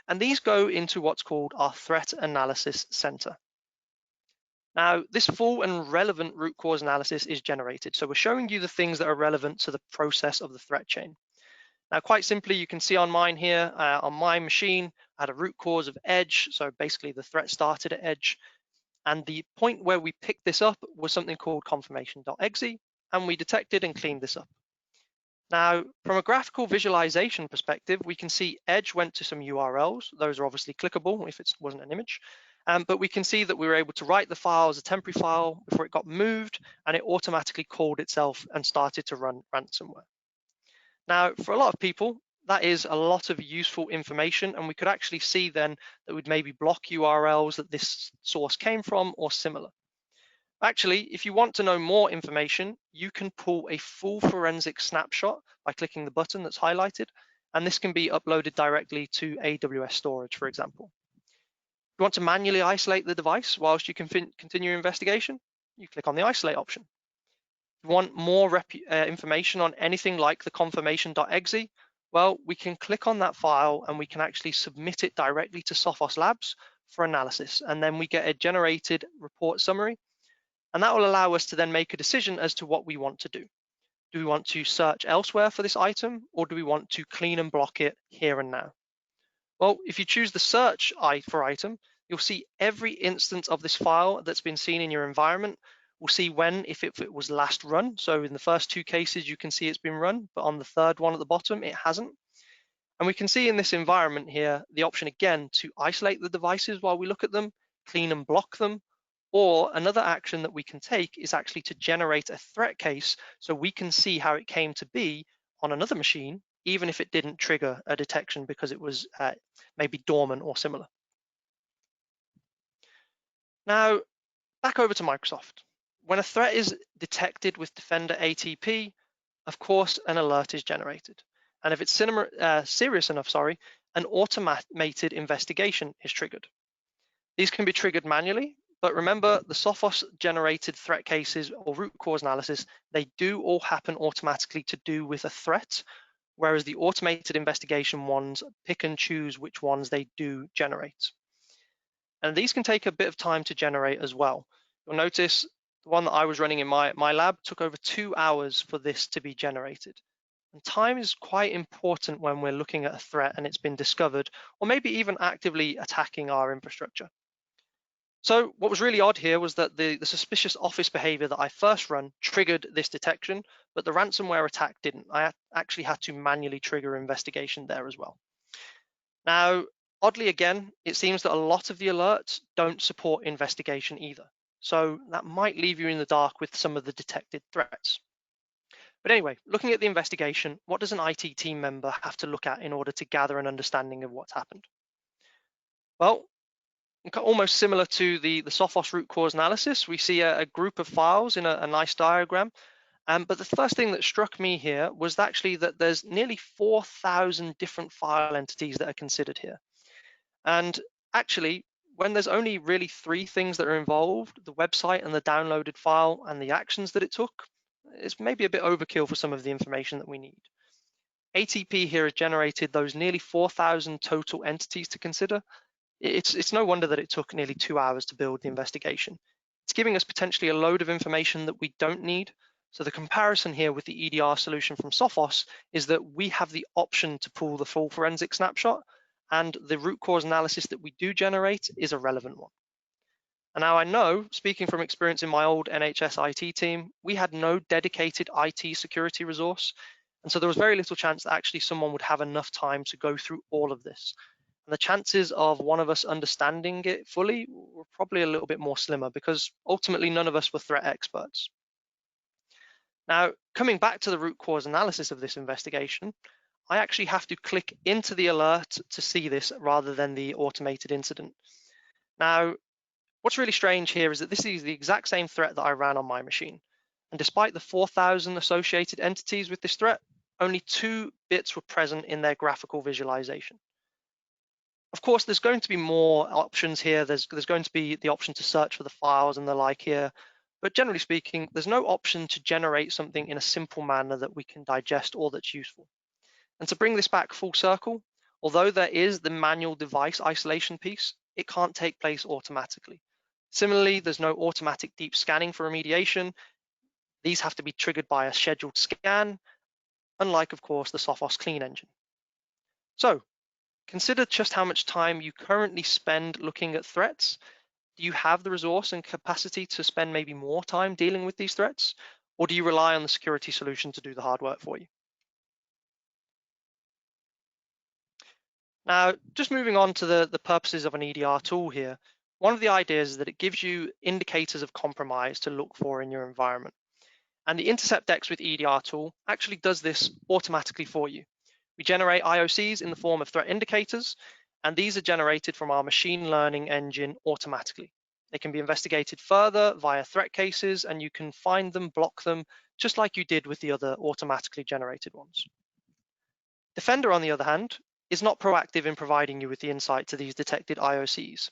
And these go into what's called our Threat Analysis Center. Now, this full and relevant root cause analysis is generated. So we're showing you the things that are relevant to the process of the threat chain. Now, quite simply, you can see on mine here, on my machine, I had a root cause of edge. So basically the threat started at edge. And the point where we picked this up was something called confirmation.exe, and we detected and cleaned this up. Now, from a graphical visualization perspective, we can see edge went to some URLs. Those are obviously clickable if it wasn't an image. But we can see that we were able to write the file as a temporary file before it got moved, and it automatically called itself and started to run ransomware. Now, for a lot of people, that is a lot of useful information, and we could actually see then that we'd maybe block URLs that this source came from or similar. Actually, if you want to know more information, you can pull a full forensic snapshot by clicking the button that's highlighted, and this can be uploaded directly to AWS storage, for example. If you want to manually isolate the device whilst you continue your investigation, you click on the isolate option. If you want more information on anything like the confirmation.exe, well, we can click on that file and we can actually submit it directly to Sophos Labs for analysis. And then we get a generated report summary. And that will allow us to then make a decision as to what we want to do. Do we want to search elsewhere for this item, or do we want to clean and block it here and now? Well, if you choose the search for item, you'll see every instance of this file that's been seen in your environment. We'll see when, if it was last run. So in the first two cases, you can see it's been run, but on the third one at the bottom, it hasn't. And we can see in this environment here, the option again to isolate the devices while we look at them, clean and block them, or another action that we can take is actually to generate a threat case so we can see how it came to be on another machine even if it didn't trigger a detection because it was maybe dormant or similar. Now, back over to Microsoft. When a threat is detected with Defender ATP, of course, an alert is generated. And if it's serious enough, an automated investigation is triggered. These can be triggered manually, but remember the Sophos generated threat cases or root cause analysis, they do all happen automatically to do with a threat, whereas the automated investigation ones pick and choose which ones they do generate. And these can take a bit of time to generate as well. You'll notice the one that I was running in my lab took over 2 hours for this to be generated. And time is quite important when we're looking at a threat and it's been discovered, or maybe even actively attacking our infrastructure. So what was really odd here was that the suspicious Office behavior that I first run triggered this detection, but the ransomware attack didn't. I actually had to manually trigger investigation there as well. Now, oddly again, it seems that a lot of the alerts don't support investigation either. So that might leave you in the dark with some of the detected threats. But anyway, looking at the investigation, what does an IT team member have to look at in order to gather an understanding of what's happened? Well, almost similar to the Sophos root cause analysis, we see a group of files in a nice diagram. But the first thing that struck me here was actually that there's nearly 4,000 different file entities that are considered here. And actually, when there's only really 3 things that are involved, the website and the downloaded file and the actions that it took, it's maybe a bit overkill for some of the information that we need. ATP here has generated those nearly 4,000 total entities to consider. It's no wonder that it took nearly 2 hours to build the investigation. It's giving us potentially a load of information that we don't need. So the comparison here with the EDR solution from Sophos is that we have the option to pull the full forensic snapshot, and the root cause analysis that we do generate is a relevant one. And now I know, speaking from experience in my old NHS IT team, we had no dedicated IT security resource. And so there was very little chance that actually someone would have enough time to go through all of this. And the chances of one of us understanding it fully were probably a little bit more slimmer because ultimately none of us were threat experts. Now, coming back to the root cause analysis of this investigation, I actually have to click into the alert to see this rather than the automated incident. Now, what's really strange here is that this is the exact same threat that I ran on my machine. And despite the 4,000 associated entities with this threat, only 2 bits were present in their graphical visualization. Of course, there's going to be more options here. There's going to be the option to search for the files and the like here. But generally speaking, there's no option to generate something in a simple manner that we can digest or that's useful. And to bring this back full circle, although there is the manual device isolation piece, it can't take place automatically. Similarly, there's no automatic deep scanning for remediation. These have to be triggered by a scheduled scan, unlike, of course, the Sophos Clean engine. So, consider just how much time you currently spend looking at threats. Do you have the resource and capacity to spend maybe more time dealing with these threats? Or do you rely on the security solution to do the hard work for you? Now, just moving on to the purposes of an EDR tool here, one of the ideas is that it gives you indicators of compromise to look for in your environment. And the InterceptX with EDR tool actually does this automatically for you. We generate IOCs in the form of threat indicators, and these are generated from our machine learning engine automatically. They can be investigated further via threat cases, and you can find them, block them, just like you did with the other automatically generated ones. Defender, on the other hand, is not proactive in providing you with the insight to these detected IOCs.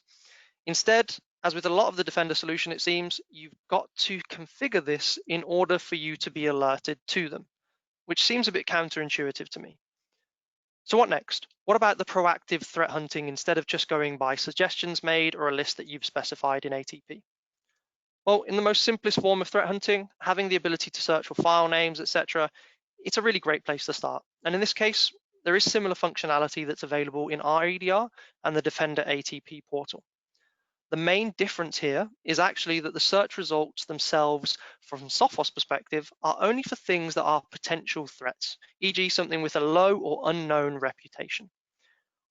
Instead, as with a lot of the Defender solution, it seems, you've got to configure this in order for you to be alerted to them, which seems a bit counterintuitive to me. So what next? What about the proactive threat hunting instead of just going by suggestions made or a list that you've specified in ATP? Well, in the most simplest form of threat hunting, having the ability to search for file names, etc., it's a really great place to start. And in this case, there is similar functionality that's available in our EDR and the Defender ATP portal. The main difference here is actually that the search results themselves from Sophos perspective are only for things that are potential threats, e.g. something with a low or unknown reputation.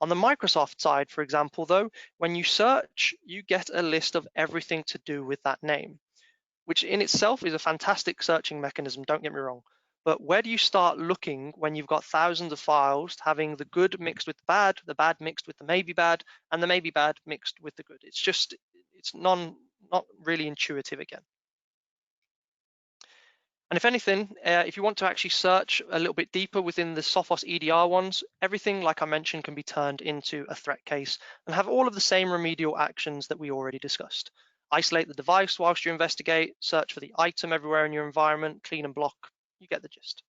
On the Microsoft side, for example, though, when you search, you get a list of everything to do with that name, which in itself is a fantastic searching mechanism, don't get me wrong. but where do you start looking when you've got thousands of files having the good mixed with the bad mixed with the maybe bad, and the maybe bad mixed with the good? It's not really intuitive again. And if anything, if you want to actually search a little bit deeper within the Sophos EDR ones, everything, like I mentioned, can be turned into a threat case and have all of the same remedial actions that we already discussed. Isolate the device whilst you investigate, search for the item everywhere in your environment, clean and block. You get the gist.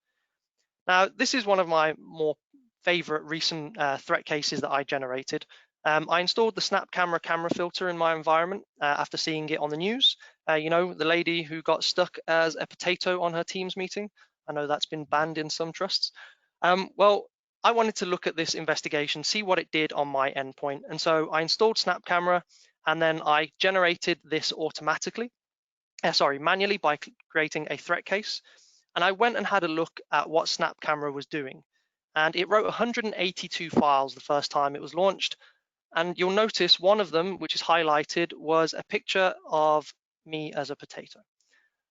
Now, this is one of my more favorite recent threat cases that I generated. I installed the Snap camera filter in my environment after seeing it on the news. You know, the lady who got stuck as a potato on her Teams meeting. I know that's been banned in some trusts. Well, I wanted to look at this investigation, see what it did on my endpoint. And so I installed Snap camera, and then I generated this automatically, manually, by creating a threat case. And I went and had a look at what Snap camera was doing. And it wrote 182 files the first time it was launched. And you'll notice one of them, which is highlighted, was a picture of me as a potato.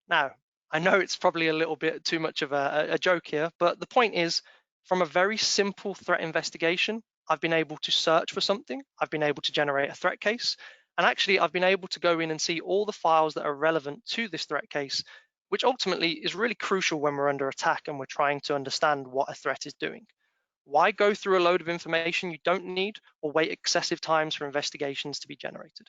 Now, I know it's probably a little bit too much of a joke here, but the point is, from a very simple threat investigation, I've been able to search for something, I've been able to generate a threat case, and actually I've been able to go in and see all the files that are relevant to this threat case, which ultimately is really crucial when we're under attack and we're trying to understand what a threat is doing. Why go through a load of information you don't need or wait excessive times for investigations to be generated?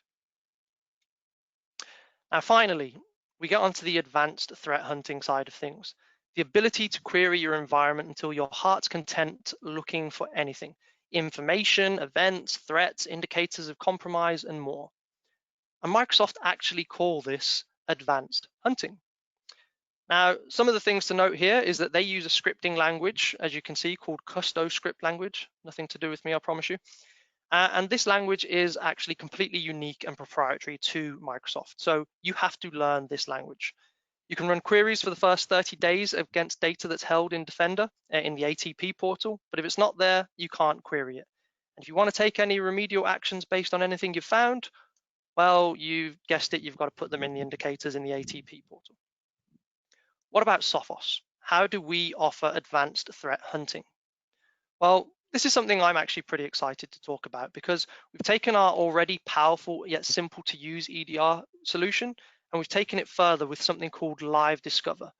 Now, finally, we get onto the advanced threat hunting side of things. The ability to query your environment until your heart's content looking for anything: information, events, threats, indicators of compromise, and more. And Microsoft actually call this advanced hunting. Now, some of the things to note here is that they use a scripting language, as you can see, called Custo script language. Nothing to do with me, I promise you. And this language is actually completely unique and proprietary to Microsoft. So you have to learn this language. You can run queries for the first 30 days against data that's held in Defender in the ATP portal, but if it's not there, you can't query it. And if you want to take any remedial actions based on anything you've found, well, you've guessed it, you've got to put them in the indicators in the ATP portal. What about Sophos? How do we offer advanced threat hunting? Well, this is something I'm actually pretty excited to talk about, because we've taken our already powerful yet simple to use EDR solution and we've taken it further with something called Live Discover,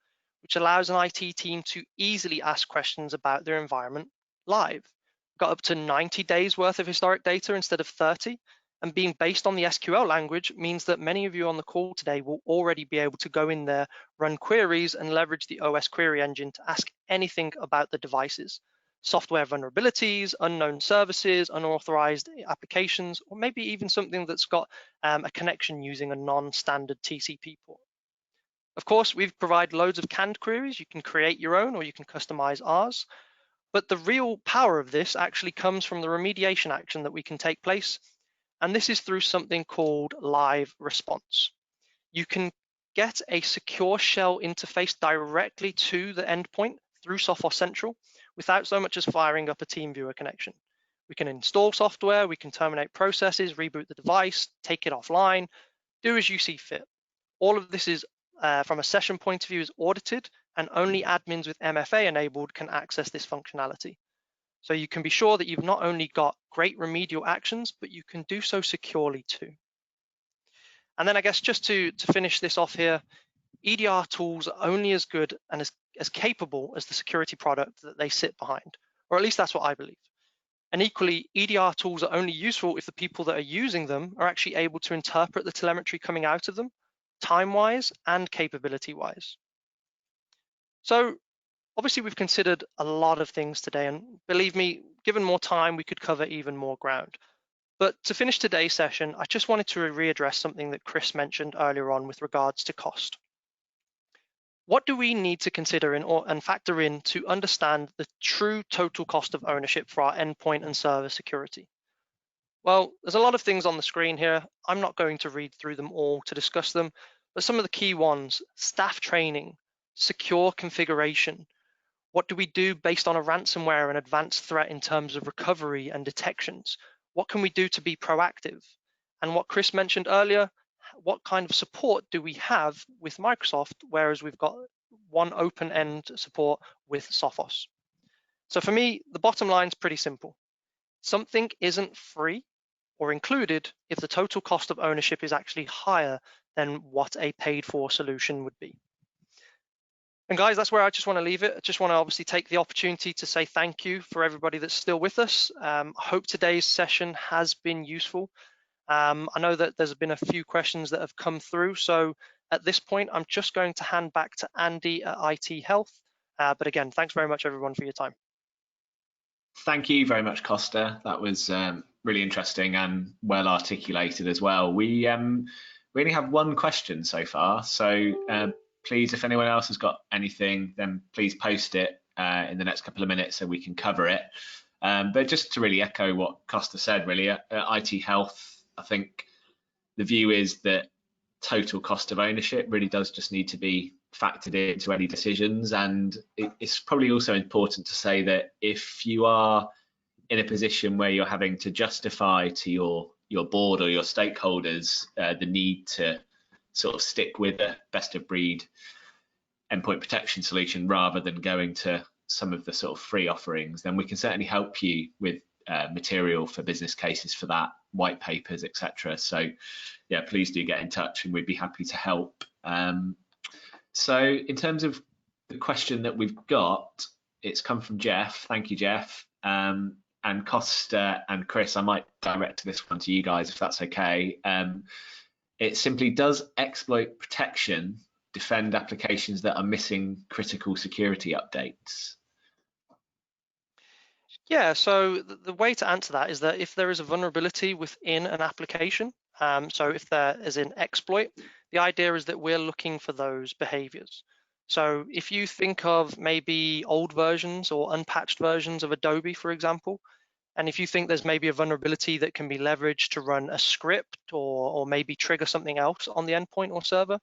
which allows an IT team to easily ask questions about their environment live. We've got up to 90 days worth of historic data instead of 30. And being based on the SQL language means that many of you on the call today will already be able to go in there, run queries, and leverage the OS query engine to ask anything about the devices: software vulnerabilities, unknown services, unauthorized applications, or maybe even something that's got a connection using a non-standard TCP port. Of course, we provide loads of canned queries. You can create your own or you can customize ours. But the real power of this actually comes from the remediation action that we can take place. And this is through something called Live Response. You can get a secure shell interface directly to the endpoint through Sophos Central without so much as firing up a TeamViewer connection. We can install software, we can terminate processes, reboot the device, take it offline, do as you see fit. All of this is, from a session point of view, is audited, and only admins with MFA enabled can access this functionality. So you can be sure that you've not only got great remedial actions, but you can do so securely too. And then I guess just to finish this off here, EDR tools are only as good and as capable as the security product that they sit behind, or at least that's what I believe. And equally, EDR tools are only useful if the people that are using them are actually able to interpret the telemetry coming out of them, time-wise and capability-wise. So obviously, we've considered a lot of things today, and believe me, given more time, we could cover even more ground. But to finish today's session, I just wanted to readdress something that Chris mentioned earlier on with regards to cost. What do we need to consider and factor in to understand the true total cost of ownership for our endpoint and server security? Well, there's a lot of things on the screen here. I'm not going to read through them all to discuss them, but some of the key ones: staff training, secure configuration. What do we do based on a ransomware and advanced threat in terms of recovery and detections? What can we do to be proactive? And what Chris mentioned earlier, what kind of support do we have with Microsoft, whereas we've got one open-end support with Sophos. So for me, the bottom line is pretty simple. Something isn't free or included if the total cost of ownership is actually higher than what a paid-for solution would be. And guys, that's where I just want to leave it. I just want to obviously take the opportunity to say thank you for everybody that's still with us. I hope today's session has been useful. I know that there's been a few questions that have come through. So at this point, I'm just going to hand back to Andy at IT Health. But again, thanks very much, everyone, for your time. Thank you very much, Costa. That was really interesting and well articulated as well. We only have one question so far, so please, if anyone else has got anything, then please post it in the next couple of minutes so we can cover it. But just to really echo what Costa said, really, at IT Health, I think the view is that total cost of ownership really does just need to be factored into any decisions. And it's probably also important to say that if you are in a position where you're having to justify to your board or your stakeholders the need to sort of stick with a best of breed endpoint protection solution rather than going to some of the sort of free offerings, then we can certainly help you with material for business cases for that, white papers, etc. So yeah, please do get in touch and we'd be happy to help. So in terms of the question that we've got, it's come from Jeff. Thank you, Jeff. And Costa and Chris, I might direct this one to you guys if that's okay. It simply, does exploit protection defend applications that are missing critical security updates? Yeah, so the way to answer that is that if there is a vulnerability within an application, so if there is an exploit, the idea is that we're looking for those behaviors. So if you think of maybe old versions or unpatched versions of Adobe, for example, and if you think there's maybe a vulnerability that can be leveraged to run a script or maybe trigger something else on the endpoint or server,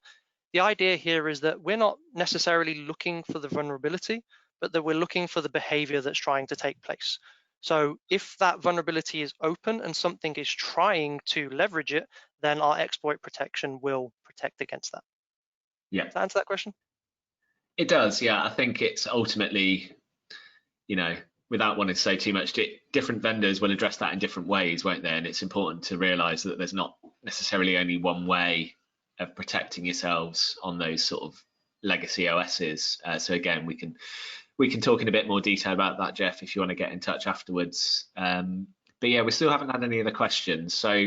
the idea here is that we're not necessarily looking for the vulnerability, but that we're looking for the behavior that's trying to take place. So if that vulnerability is open and something is trying to leverage it, then our exploit protection will protect against that. Yeah. Does that answer that question? It does, yeah. I think it's ultimately, you know, without wanting to say too much, different vendors will address that in different ways, won't they? And it's important to realize that there's not necessarily only one way of protecting yourselves on those sort of legacy OSs. So again, we can talk in a bit more detail about that, Jeff, if you want to get in touch afterwards. But yeah, we still haven't had any other questions. So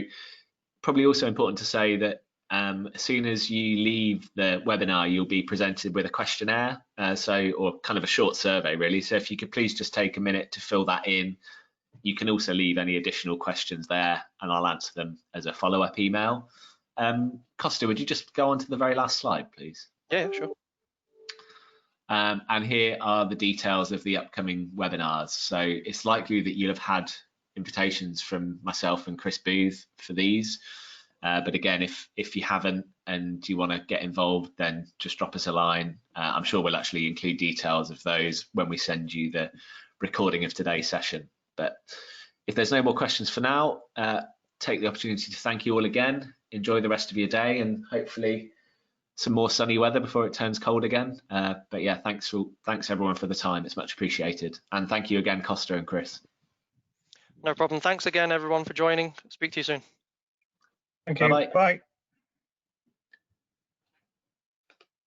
probably also important to say that as soon as you leave the webinar, you'll be presented with a questionnaire, or kind of a short survey, really. So if you could please just take a minute to fill that in. You can also leave any additional questions there, and I'll answer them as a follow-up email. Costa, would you just go on to the very last slide, please? Yeah, sure. And here are the details of the upcoming webinars. So it's likely that you'll have had invitations from myself and Chris Booth for these. But again, if you haven't and you want to get involved, then just drop us a line. I'm sure we'll actually include details of those when we send you the recording of today's session. But if there's no more questions for now, take the opportunity to thank you all again. Enjoy the rest of your day and hopefully some more sunny weather before it turns cold again. But yeah, thanks everyone for the time. It's much appreciated. And thank you again, Costa and Chris. No problem. Thanks again, everyone, for joining. Speak to you soon. Thank you. Bye-bye. Bye.